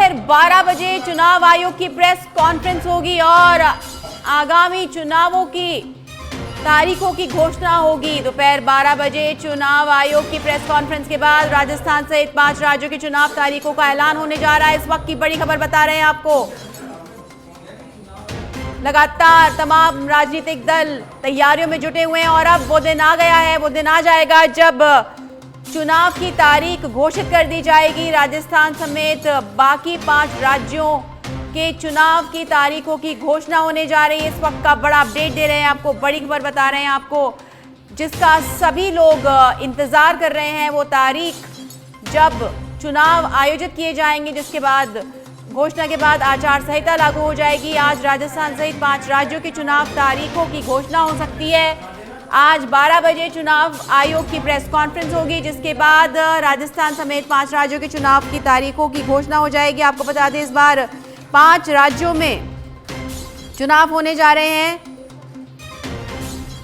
दोपहर 12 बजे चुनाव आयोग की प्रेस कॉन्फ्रेंस होगी और आगामी चुनावों की तारीखों की घोषणा होगी। दोपहर 12 बजे चुनाव आयोग की प्रेस कॉन्फ्रेंस के बाद राजस्थान सहित 5 राज्यों की चुनाव तारीखों का ऐलान होने जा रहा है। इस वक्त की बड़ी खबर बता रहे हैं आपको। लगातार तमाम राजनीतिक दल तैयारियों में जुटे हुए हैं और अब वो दिन आ गया है, वो दिन आ जाएगा जब चुनाव की तारीख घोषित कर दी जाएगी। राजस्थान समेत बाकी 5 राज्यों के चुनाव की तारीखों की घोषणा होने जा रही है। इस वक्त का बड़ा अपडेट दे रहे हैं आपको, बड़ी खबर बता रहे हैं आपको, जिसका सभी लोग इंतजार कर रहे हैं। वो तारीख जब चुनाव आयोजित किए जाएंगे, जिसके बाद घोषणा के बाद आचार संहिता लागू हो जाएगी। आज राजस्थान सहित 5 राज्यों की चुनाव तारीखों की घोषणा हो सकती है। आज 12 बजे चुनाव आयोग की प्रेस कॉन्फ्रेंस होगी, जिसके बाद राजस्थान समेत 5 राज्यों के चुनाव की तारीखों की घोषणा हो जाएगी। आपको बता दें, इस बार 5 राज्यों में चुनाव होने जा रहे हैं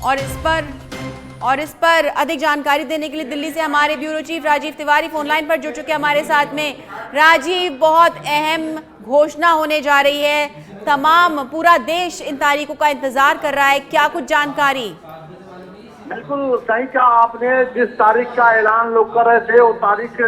और इस पर अधिक जानकारी देने के लिए दिल्ली से हमारे bureau chief Rajiv Tiwari phone line पर जुड़ चुके हैं हमारे साथ में। राजीव, बहुत अहम घोषणा होने जा रही है, पूरा देश इन तारीखों का इंतजार कर रहा है, क्या कुछ जानकारी? बिल्कुल सही कहा आपने। जिस तारीख का ऐलान लोग कर रहे थे, वो तारीख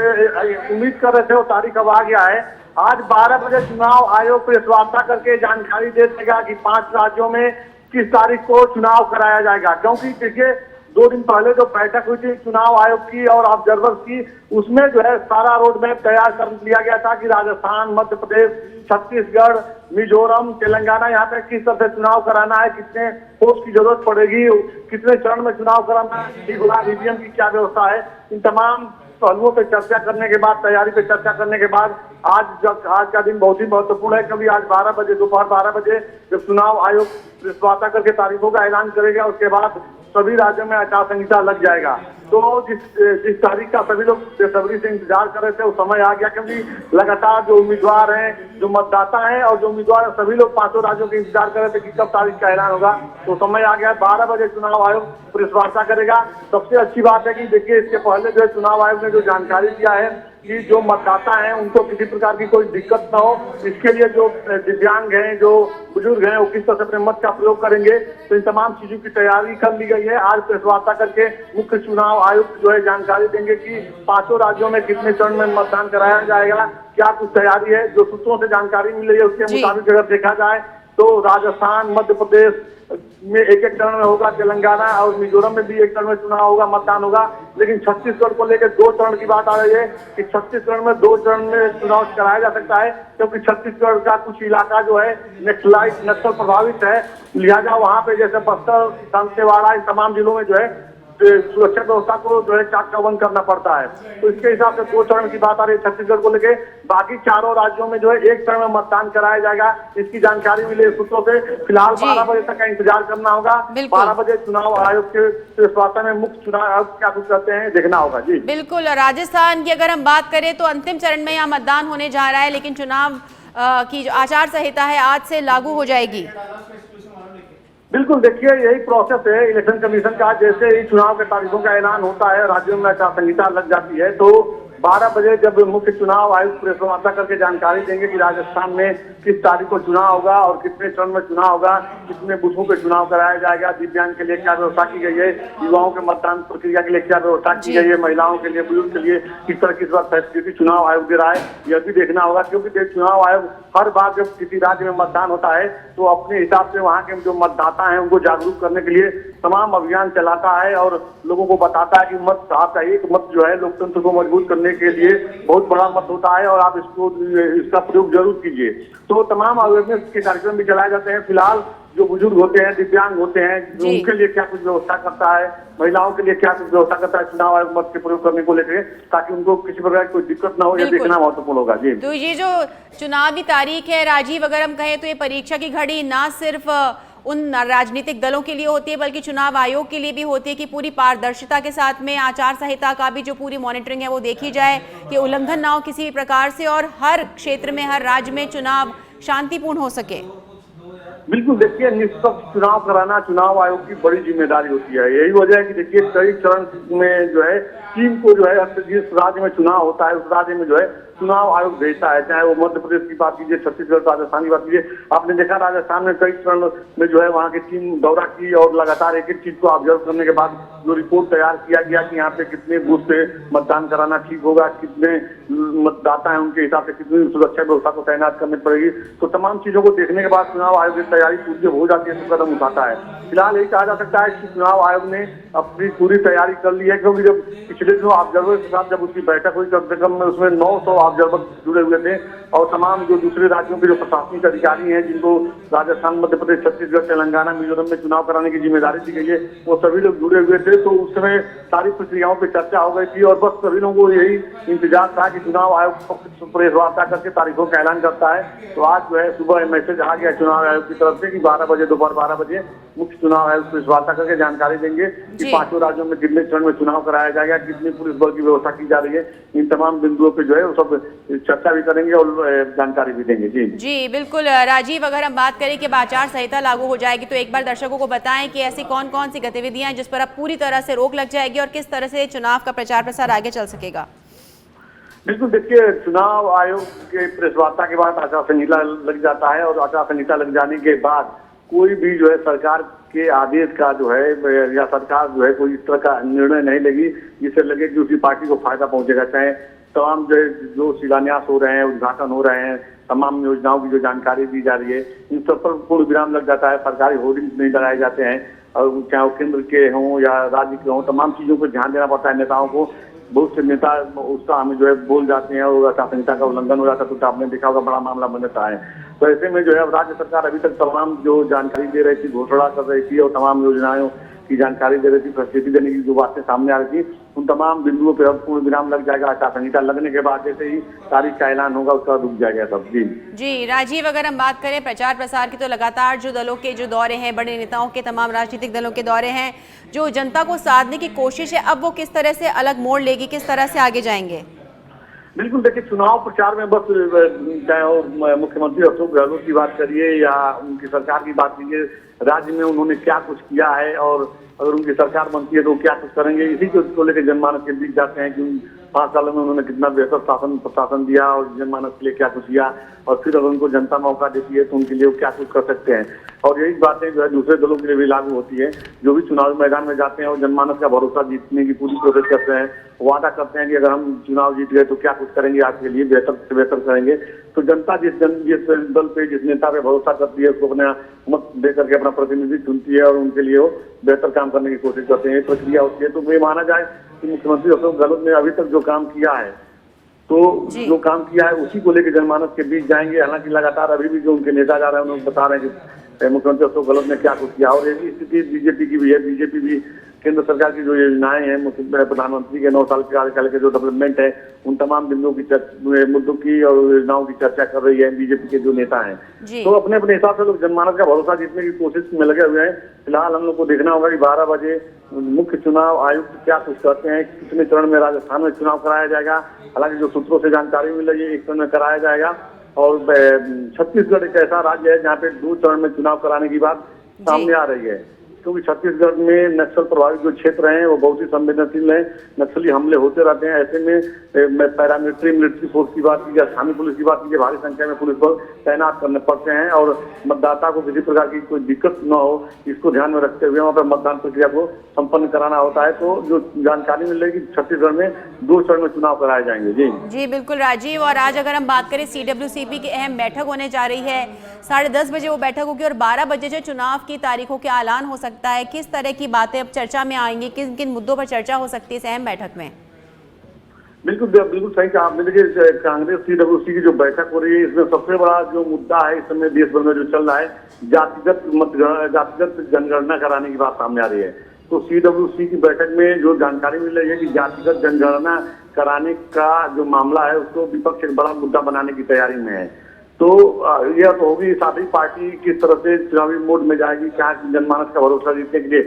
उम्मीद कर रहे थे, वो तारीख अब आ गया है। आज 12 बजे चुनाव आयोग प्रेस वार्ता करके जानकारी दे देगा कि 5 राज्यों में किस तारीख को चुनाव कराया जाएगा। क्योंकि देखिए, 2 दिन पहले जो बैठक हुई थी चुनाव आयोग की और ऑब्जर्वर्स की, उसमें जो है सारा रोड मैप तैयार कर लिया गया था कि राजस्थान, मध्य प्रदेश, छत्तीसगढ़, मिजोरम, तेलंगाना, यहाँ पे किस तरह से चुनाव कराना है, कितने पोस्ट की जरूरत पड़ेगी, कितने चरण में चुनाव कराना है, ईवीएम की क्या व्यवस्था है। इन तमाम पहलुओं पे चर्चा करने के बाद, तैयारी पे चर्चा करने के बाद आज का दिन बहुत ही महत्वपूर्ण है। क्योंकि आज 12 बजे, दोपहर 12 बजे जब चुनाव आयोग प्रेस वार्ता करके तारीखों का ऐलान करेगा, उसके बाद सभी राज्यों में आचार संहिता लग जाएगा। तो जिस तारीख का सभी लोग बेसब्री से इंतजार कर रहे थे, वो समय आ गया। क्योंकि लगातार जो उम्मीदवार हैं, जो मतदाता हैं और जो उम्मीदवार हैं, सभी लोग 5 राज्यों के इंतजार कर रहे थे कि कब तारीख का ऐलान होगा। तो समय आ गया, 12 बजे चुनाव आयोग प्रेस वार्ता करेगा। सबसे अच्छी बात है कि देखिए, इसके पहले जो है चुनाव आयोग ने जो जानकारी दिया है कि जो मतदाता हैं उनको किसी प्रकार की कोई दिक्कत ना हो, इसके लिए जो दिव्यांग हैं, जो बुजुर्ग हैं, वो किस तरह से अपने मत का प्रयोग करेंगे। तो इन तमाम चीजों की तैयारी कर ली गई है। आज प्रेस वार्ता करके मुख्य चुनाव आयुक्त जो है जानकारी देंगे कि 5 राज्यों में कितने चरण में मतदान कराया जाएगा, क्या कुछ तैयारी है। जो सूत्रों से जानकारी मिल रही है उसके मुताबिक अगर देखा जाए तो राजस्थान, मध्य प्रदेश में 1-1 चरण में होगा, तेलंगाना और मिजोरम में भी 1 चरण में चुनाव होगा, मतदान होगा। लेकिन छत्तीसगढ़ को लेकर 2 चरण की बात आ रही है कि छत्तीसगढ़ में 2 चरण में चुनाव कराया जा सकता है। क्योंकि छत्तीसगढ़ का कुछ इलाका जो है नक्सल प्रभावित है, लिहाजा वहाँ पे जैसे बस्तर, दंतेवाड़ा, इन तमाम जिलों में जो है सुरक्षा व्यवस्था को जो है चाक चौबंद करना पड़ता है। तो इसके हिसाब से 2 चरण की बात आ रही है छत्तीसगढ़ को लेके। बाकी 4 राज्यों में जो है 1 चरण में मतदान कराया जाएगा, इसकी जानकारी मिली सूत्रों से। फिलहाल 12 बजे तक का इंतजार करना होगा। 12 बजे चुनाव आयोग के प्रेस वार्ता में मुख्य चुनाव आयुक्त क्या कुछ करते हैं देखना होगा। जी बिल्कुल। राजस्थान की अगर हम बात करें तो अंतिम चरण में यहाँ मतदान होने जा रहा है, लेकिन चुनाव की जो आचार संहिता है आज से लागू हो जाएगी। बिल्कुल, देखिए यही प्रोसेस है इलेक्शन कमीशन का। जैसे ही चुनाव के तारीखों का ऐलान होता है, राज्यों में आचार संहिता लग जाती है। तो 12 बजे जब मुख्य चुनाव आयुक्त प्रेस वार्ता करके जानकारी देंगे कि राजस्थान में किस तारीख को चुनाव होगा और कितने चरण में चुनाव होगा, कितने बूथों पे चुनाव कराया जाएगा, दिव्यांग के लिए क्या व्यवस्था की गई है, युवाओं के मतदान प्रक्रिया के लिए क्या व्यवस्था की गई है, महिलाओं के लिए, बुजुर्ग के लिए किस तरह किस वक्त फैसिलिटी चुनाव आयोग दे रहा है, यह भी देखना होगा। क्योंकि चुनाव आयोग हर बार जब किसी राज्य में मतदान होता है तो अपने हिसाब से वहाँ के जो मतदाता हैं उनको जागरूक करने के लिए तमाम अभियान चलाता है और लोगों को बताता है कि मत, आपका एक मत जो है लोकतंत्र को मजबूत करने के लिए बहुत बड़ा मत होता है और आप इसका प्रयोग जरूर कीजिए। तो तमाम अवेयरनेस के कार्यक्रम भी चलाए जाते हैं। फिलहाल जो बुजुर्ग होते हैं, दिव्यांग होते हैं, उनके लिए क्या कुछ व्यवस्था करता है, महिलाओं के लिए क्या कुछ व्यवस्था करता है चुनाव आयोग मत के प्रयोग करने को लेकर, ताकि उनको किसी प्रकार की कोई दिक्कत ना हो, यह देखना महत्वपूर्ण होगा। जी तो ये जो चुनावी तारीख है राजीव, अगर हम कहें तो ये परीक्षा की घड़ी ना सिर्फ उन राजनीतिक दलों के लिए होती है बल्कि चुनाव आयोग के लिए भी होती है कि पूरी पारदर्शिता के साथ में आचार संहिता का भी जो पूरी मॉनिटरिंग है वो देखी जाए कि उल्लंघन ना हो किसी भी प्रकार से और हर क्षेत्र में, हर राज्य में चुनाव शांतिपूर्ण हो सके। बिल्कुल, देखिए निष्पक्ष चुनाव कराना चुनाव आयोग की बड़ी जिम्मेदारी होती है। यही वजह है कि देखिए कई चरण में जो है टीम को जो है जिस राज्य में चुनाव होता है उस राज्य में जो है चुनाव आयोग भेजता है, चाहे वो मध्य प्रदेश की बात कीजिए, छत्तीसगढ़, राजस्थान की बात कीजिए। आपने देखा राजस्थान में कई चरण में जो है वहाँ की टीम दौरा की और लगातार एक एक चीज को ऑब्जर्व करने के बाद जो रिपोर्ट तैयार किया गया कि यहाँ पे कितने बूथ पे मतदान कराना ठीक होगा, कितने मतदाता है उनके हिसाब से कितनी सुरक्षा व्यवस्था को तैनात करनी पड़ेगी। तो तमाम चीजों को देखने के बाद चुनाव आयोग की तैयारी पूरी जब हो जाती है तो कदम उठाता है। फिलहाल यही कहा जा सकता है कि चुनाव आयोग ने अपनी पूरी तैयारी कर ली है, क्योंकि जब पिछले दिनों ऑब्जर्वर के साथ जब उसकी बैठक हुई कम से कम में उसमें 900 ऑब्जर्वर जुड़े हुए थे और तमाम जो दूसरे राज्यों के जो प्रशासनिक अधिकारी हैं जिनको राजस्थान, मध्य प्रदेश, छत्तीसगढ़, तेलंगाना, मिजोरम में चुनाव कराने की जिम्मेदारी दी गई है, वो सभी लोग जुड़े हुए थे। तो उस समय सारी प्रक्रियाओं पर चर्चा हो गई थी और बस सभी लोगों को यही इंतजार था कि चुनाव आयोग प्रेस वार्ता करके तारीखों का ऐलान करता है। तो आज जो है सुबह मैसेज आ गया चुनाव आयोग की तरफ से कि 12 बजे, दोपहर 12 बजे मुख्य चुनाव आयोग प्रेस वार्ता करके जानकारी देंगे कि 5 राज्यों में कितने चरण में चुनाव कराया जाएगा, कितनी पुलिस बल की व्यवस्था की जा रही है। इन तमाम बिंदुओं पे जो है वो सब चर्चा भी करेंगे और जानकारी भी देंगे। जी बिल्कुल राजीव, अगर हम बात करें कि आचार संहिता लागू हो जाएगी तो एक बार दर्शकों को बताएं कि ऐसी कौन कौन सी गतिविधियां हैं जिस पर अब पूरी तरह से रोक लग जाएगी और किस तरह से चुनाव का प्रचार प्रसार आगे चल सकेगा। बिल्कुल, देखिए चुनाव आयोग के प्रेस वार्ता के बाद आचार संहिता लग जाता है और आचार संहिता लग जाने के बाद कोई भी जो है सरकार के आदेश का जो है या सरकार जो है कोई इस तरह का निर्णय नहीं लेगी जिससे लगे कि उसी पार्टी को फायदा पहुंचेगा। चाहे तमाम जो शिलान्यास हो रहे हैं, उद्घाटन हो रहे हैं, तमाम योजनाओं की जो जानकारी दी जा रही है, इन सब पर पूर्ण विराम लग जाता है। सरकारी होर्डिंग नहीं लगाए जाते हैं और चाहे वो केंद्र के हों या राज्य के हों, तमाम चीजों पर ध्यान देना पड़ता है नेताओं को। बहुत से नेता उसका हमें जो है बोल जाते हैं और आचार संहिता का उल्लंघन हो जाता है, तो आपने देखा होगा बड़ा मामला बन जाता है। तो ऐसे में जो है राज्य सरकार अभी तक तमाम जो जानकारी दे रही थी, घोषणा कर रही थी और तमाम योजनाओं की जानकारी दे रही थी, प्रस्तुति देने की जो बातें सामने आ रही थी, उन तमाम बिंदुओं पर अब पूर्ण विराम लग जाएगा। आचार संहिता लगने के बाद जैसे ही तारीख का ऐलान होगा उसका रुक जाएगा सब। जी राजीव, अगर हम बात करें प्रचार प्रसार की तो लगातार जो दलों के जो दौरे हैं, बड़े नेताओं के, तमाम राजनीतिक दलों के दौरे हैं, जो जनता को साधने की कोशिश है, अब वो किस तरह से अलग मोड़ लेगी, किस तरह से आगे जाएंगे? बिल्कुल, देखिए चुनाव प्रचार में बस चाहे वो मुख्यमंत्री अशोक गहलोत की बात करिए या उनकी सरकार की बात कीजिए, राज्य में उन्होंने क्या कुछ किया है और अगर उनकी सरकार बनती है तो क्या कुछ करेंगे, इसी को लेकर जनमानस के बीच जाते हैं कि 5 सालों में उन्होंने कितना बेहतर प्रशासन दिया और जनमानस के लिए क्या कुछ किया और फिर अगर उनको जनता मौका देती है तो उनके लिए क्या कुछ कर सकते हैं। और यही बातें जो है दूसरे दलों के लिए भी लागू होती है, जो भी चुनावी मैदान में जाते हैं और जनमानस का भरोसा जीतने की पूरी कोशिश करते हैं, वादा करते हैं कि अगर हम चुनाव जीत गए तो क्या कुछ करेंगे, आपके लिए बेहतर से बेहतर करेंगे। तो जनता जिस दल पे, जिस नेता पे भरोसा करती है उसको अपना मत दे करके अपना प्रतिनिधि चुनती है और उनके लिए वो बेहतर काम करने की कोशिश करते हैं, प्रक्रिया होती है। तो ये माना जाए कि मुख्यमंत्री अशोक गहलोत ने अभी तक जो काम किया है तो जो काम किया है उसी को लेकर जनमानस के बीच जाएंगे। हालांकि लगातार अभी भी जो उनके नेता जा रहे हैं उन्होंने बता रहे हैं कि मुख्यमंत्री अशोक गहलोत ने क्या कुछ किया और यही स्थिति बीजेपी की भी है। बीजेपी भी केंद्र सरकार की जो योजनाएं हैं, प्रधानमंत्री के 9 साल के कार्यकाल के जो डेवलपमेंट है, उन तमाम बिंदुओं की मुद्दों की और योजनाओं की चर्चा कर रही है बीजेपी के जो नेता हैं। तो अपने अपने हिसाब से लोग जनमानस का भरोसा जीतने की कोशिश में लगे हुए हैं। फिलहाल हम लोग को देखना होगा कि 12 बजे मुख्य चुनाव आयुक्त क्या कुछ करते हैं, कितने चरण में राजस्थान में चुनाव कराया जाएगा। हालांकि जो सूत्रों से जानकारी मिल रही है 1 चरण में कराया जाएगा और छत्तीसगढ़ एक ऐसा राज्य है जहाँ पे 2 चरण में चुनाव कराने की बात सामने आ रही है, क्योंकि छत्तीसगढ़ में नक्सल प्रभावित जो क्षेत्र हैं वो बहुत ही संवेदनशील हैं, नक्सली हमले होते रहते हैं। ऐसे में पैरामिलिट्री, मिलिट्री फोर्स की बात कीजिए, स्थानीय पुलिस की बात कीजिए, भारी संख्या में पुलिस बल तैनात करने पड़ते हैं और मतदाता को किसी प्रकार की कोई दिक्कत न हो इसको ध्यान में रखते हुए वहाँ पर मतदान प्रक्रिया को संपन्न कराना होता है। तो जो जानकारी मिल रही है कि छत्तीसगढ़ में 2 चरण में चुनाव कराए जाएंगे। जी बिल्कुल राजीव, और आज अगर हम बात करें CWCP की अहम बैठक होने जा रही है, 10:30 बजे वो बैठक होगी और 12 बजे जो चुनाव की तारीखों के ऐलान हो सकता है। किस तरह की बातें अब चर्चा में आएंगी, किन किन मुद्दों पर चर्चा हो सकती है इस अहम बैठक में? बिल्कुल सही कहा आपने। देखिए कांग्रेस CWC की जो बैठक हो रही है इसमें सबसे बड़ा जो मुद्दा है इस समय देश भर में जो चल रहा है, जातिगत जनगणना कराने की बात सामने आ रही है। तो CWC की बैठक में जो जानकारी मिल रही है कि जातिगत जनगणना कराने का जो मामला है उसको विपक्ष एक बड़ा मुद्दा बनाने की तैयारी में है। तो यह तो होगी, साथ ही पार्टी किस तरह से चुनावी मोड में जाएगी, क्या जनमानस का भरोसा जीतने के लिए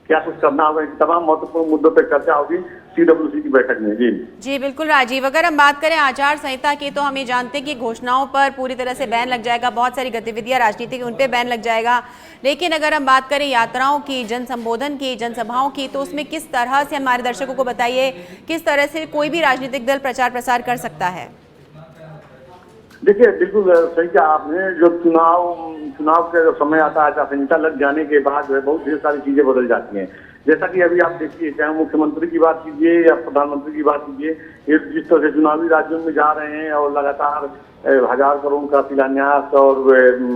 क्या कुछ करना होगा, इन तमाम महत्वपूर्ण मुद्दों पर चर्चा होगी CWC की बैठक में। जी बिल्कुल राजीव, अगर हम बात करें आचार संहिता की तो हम ये जानते हैं कि घोषणाओं पर पूरी तरह से बैन लग जाएगा, बहुत सारी गतिविधियां राजनीतिक उन पे बैन लग जाएगा। लेकिन अगर हम बात करें यात्राओं की, जन संबोधन की, जनसभाओं की, तो उसमें किस तरह से, हमारे दर्शकों को बताइए, किस तरह से कोई भी राजनीतिक दल प्रचार प्रसार कर सकता है? देखिए, बिल्कुल सही कहा आपने। जो चुनाव का जो समय आता है, आचार संहिता लग जाने के बाद जो है बहुत ढेर सारी चीजें बदल जाती हैं। जैसा कि अभी आप देखिए, चाहे मुख्यमंत्री की बात कीजिए या प्रधानमंत्री की बात कीजिए, ये जिस तरह से चुनावी राज्यों में जा रहे हैं और लगातार 1000 करोड़ का शिलान्यास और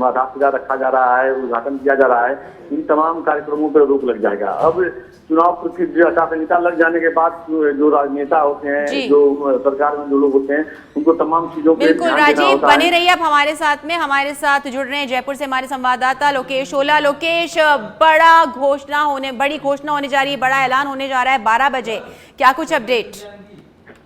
आधारशिला रखा जा रहा है, उद्घाटन किया जा रहा है, इन तमाम कार्यक्रमों पर रोक लग जाएगा। अब चुनाव की आचार संहिता लग जाने के बाद जो राजनेता होते हैं, जो सरकार में जो लोग होते हैं, उनको तमाम चीजों पर बिल्कुल राजीव, बने रहिए आप हमारे साथ में। हमारे साथ जुड़ रहे हैं जयपुर से हमारे संवाददाता लोकेश ओला। लोकेश, बड़ी घोषणा होने जा रही है, बड़ा ऐलान होने जा रहा है 12 बजे, क्या कुछ अपडेट?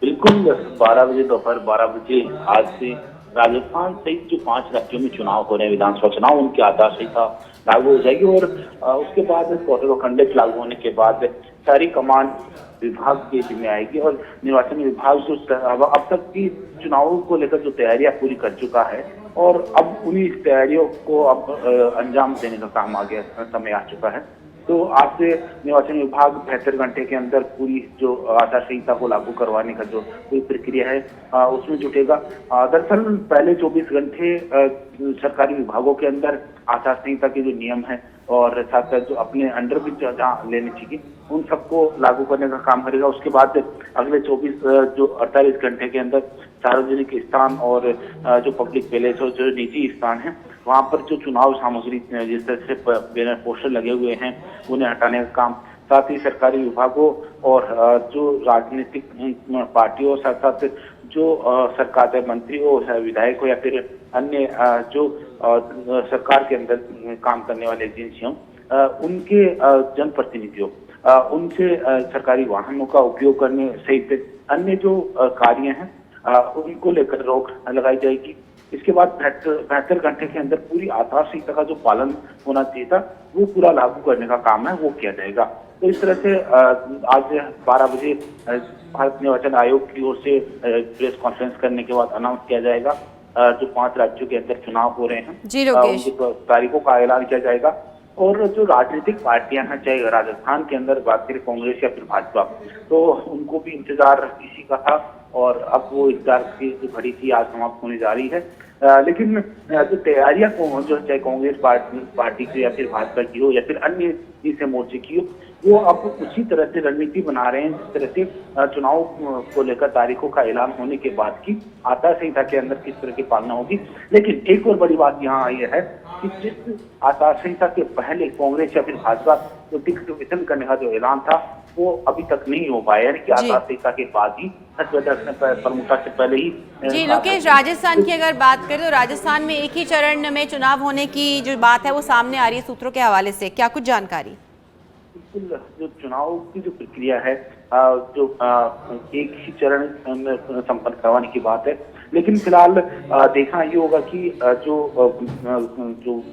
बिल्कुल 12 बजे, दोपहर 12 बजे आज से राजस्थान सहित जो 5 राज्यों में चुनाव हो रहे हैं, विधानसभा चुनाव, उनकी आचार संहिता लागू हो जाएगी और उसके बाद कोटे खंडित लागू होने के बाद सारी कमान विभाग के जिम्मे आएगी और निर्वाचन विभाग जो अब तक की चुनावों को लेकर जो तैयारियां पूरी कर चुका है और अब उन्हीं तैयारियों को अब अंजाम देने का काम समय आ चुका है। तो आज से निर्वाचन विभाग 72 घंटे के अंदर पूरी जो आचार संहिता को लागू करवाने का जो पूरी प्रक्रिया है उसमें जुटेगा। दरअसल पहले 24 घंटे सरकारी विभागों के अंदर आचार संहिता के जो नियम है और साथ साथ जो अपने अंडर भी जहाँ लेने चाहिए उन सबको लागू करने का काम करेगा। उसके बाद अगले 48 घंटे के अंदर सार्वजनिक स्थान और जो पब्लिक प्लेस और जो निजी स्थान है वहां पर जो चुनाव सामग्री जिस तरह से बैनर पोस्टर लगे हुए हैं उन्हें हटाने का काम, साथ ही सरकारी विभागों और जो राजनीतिक पार्टियों, साथ साथ जो सरकार के मंत्री हो, विधायक हो या फिर अन्य जो सरकार के अंदर काम करने वाले एजेंसियों, उनके जनप्रतिनिधियों, उनसे सरकारी वाहनों का उपयोग करने सहित अन्य जो कार्य हैं उनको लेकर रोक लगाई जाएगी। इसके बाद 72 घंटे के अंदर पूरी आचार संहिता का जो पालन होना चाहिए था वो पूरा लागू करने का काम है वो किया जाएगा। तो इस तरह से आज 12 बजे भारत निर्वाचन आयोग की ओर से प्रेस कॉन्फ्रेंस करने के बाद अनाउंस किया जाएगा जो 5 राज्यों के अंदर चुनाव हो रहे हैं उनकी तारीखों का ऐलान किया जाएगा। और जो राजनीतिक पार्टियां हैं, चाहे राजस्थान के अंदर बात करें कांग्रेस या फिर भाजपा, तो उनको भी इंतजार इसी का था और अब वो इंतजार की जो घड़ी थी आज समाप्त होने जा रही है। लेकिन जो तैयारियां जो चाहे कांग्रेस पार्टी की या फिर भाजपा की हो या फिर अन्य तीसरे मोर्चे की हो, वो अब उसी तरह से रणनीति बना रहे हैं जिस तरह से चुनाव को लेकर तारीखों का ऐलान होने के बाद की आचार संहिता के अंदर किस तरह की पालना होगी। लेकिन एक और बड़ी बात यहाँ आई है कि जिस आचार संहिता के पहले कांग्रेस या फिर भाजपा जो टिकट वितरण करने का जो ऐलान था वो अभी तक नहीं हो पाया, यानी कि आचार संहिता के बाद ही प्रमुखता से पहले ही। जी लोकेश, राजस्थान की अगर बात करें तो राजस्थान में एक ही चरण में चुनाव होने की जो बात है वो सामने आ रही है सूत्रों के हवाले से, क्या कुछ जानकारी? बिल्कुल, जो चुनाव की जो प्रक्रिया है जो एक ही चरण में संपन्न करवाने की बात है, लेकिन फिलहाल देखना ये होगा कि जो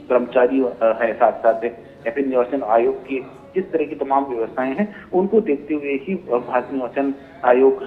कर्मचारी है साथ साथ या फिर निर्वाचन आयोग की जिस तरह की तमाम व्यवस्थाएं हैं उनको देखते हुए ही भारत निर्वाचन आयोग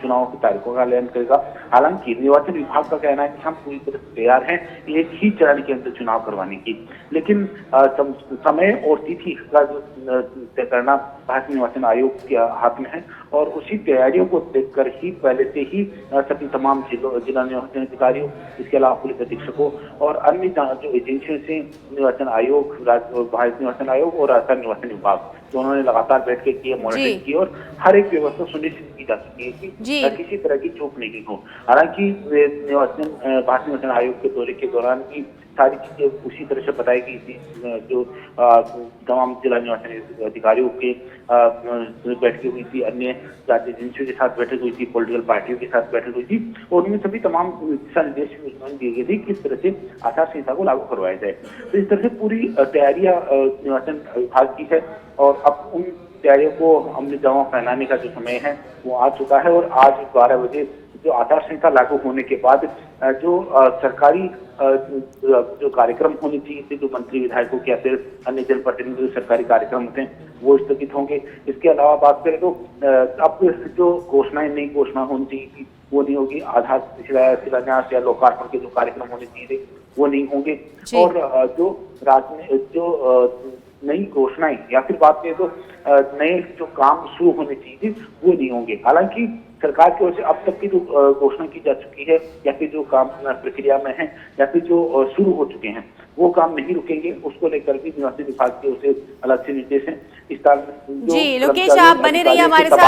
चुनाव की तारीखों का ऐलान करेगा। हालांकि निर्वाचन विभाग का कहना है कि हम पूरी तरह से तैयार हैं एक ही चरण के अंदर चुनाव करवाने की, लेकिन समय और तिथि का तय करना भारत निर्वाचन आयोग के हाथ में है और उसी तैयारियों को देखकर ही पहले से ही सभी तमाम जिला निर्वाचन अधिकारियों, इसके अलावा पुलिस अधीक्षकों और अन्य जो एजेंसियों से निर्वाचन आयोग, भारत निर्वाचन आयोग और राजस्थान निर्वाचन विभाग दोनों ने लगातार बैठ के किए, मॉनिटरिंग की और हर एक व्यवस्था सुनिश्चित की जा सकती है कि किसी तरह की चूक नहीं हो। हालांकि भारत निर्वाचन आयोग के दौरे के दौरान भी सारी चीजें उसी तरह से बताई गई थी, जो तमाम जिला निर्वाचन अधिकारियों के बैठकें हुई थी, अन्य राज्य एजेंसियों के साथ बैठक हुई थी, पॉलिटिकल पार्टियों के साथ बैठक हुई थी और उनमें सभी तमाम दिशा निर्देश दिए गए थे किस तरह से आचार संहिता को लागू करवाया जाए। तो इस तरह से पूरी तैयारियां निर्वाचन विभाग की है और अब उन तैयारियों को अमली जमाव फैलाने का जो समय है वो आ चुका है और आज 12 बजे जो आचार संहिता लागू होने के बाद जो सरकारी जो कार्यक्रम होने चाहिए थे, जो मंत्री विधायकों के या फिर अन्य जनप्रतिनिधि जो सरकारी कार्यक्रम होते हैं वो स्थगित होंगे। इसके अलावा बात करें तो अब जो घोषणाएं नई घोषणा होनी चाहिए थी वो नहीं होगी। आधार शिलान्यास या लोकार्पण के जो कार्यक्रम होने चाहिए थे वो नहीं होंगे। और जो नई घोषणाएं या फिर बात करें तो नए जो काम शुरू होने चाहिए थे वो नहीं होंगे। हालांकि सरकार की ओर से अब तक की जो घोषणा की जा चुकी है या फिर जो काम प्रक्रिया में है या फिर जो शुरू हो चुके हैं वो काम नहीं रुकेंगे। उसको लेकर भी निवासी विभाग की ओर से अलग से निर्देश हैं। इस जी लोकेश, आप बने रहिए हमारे साथ।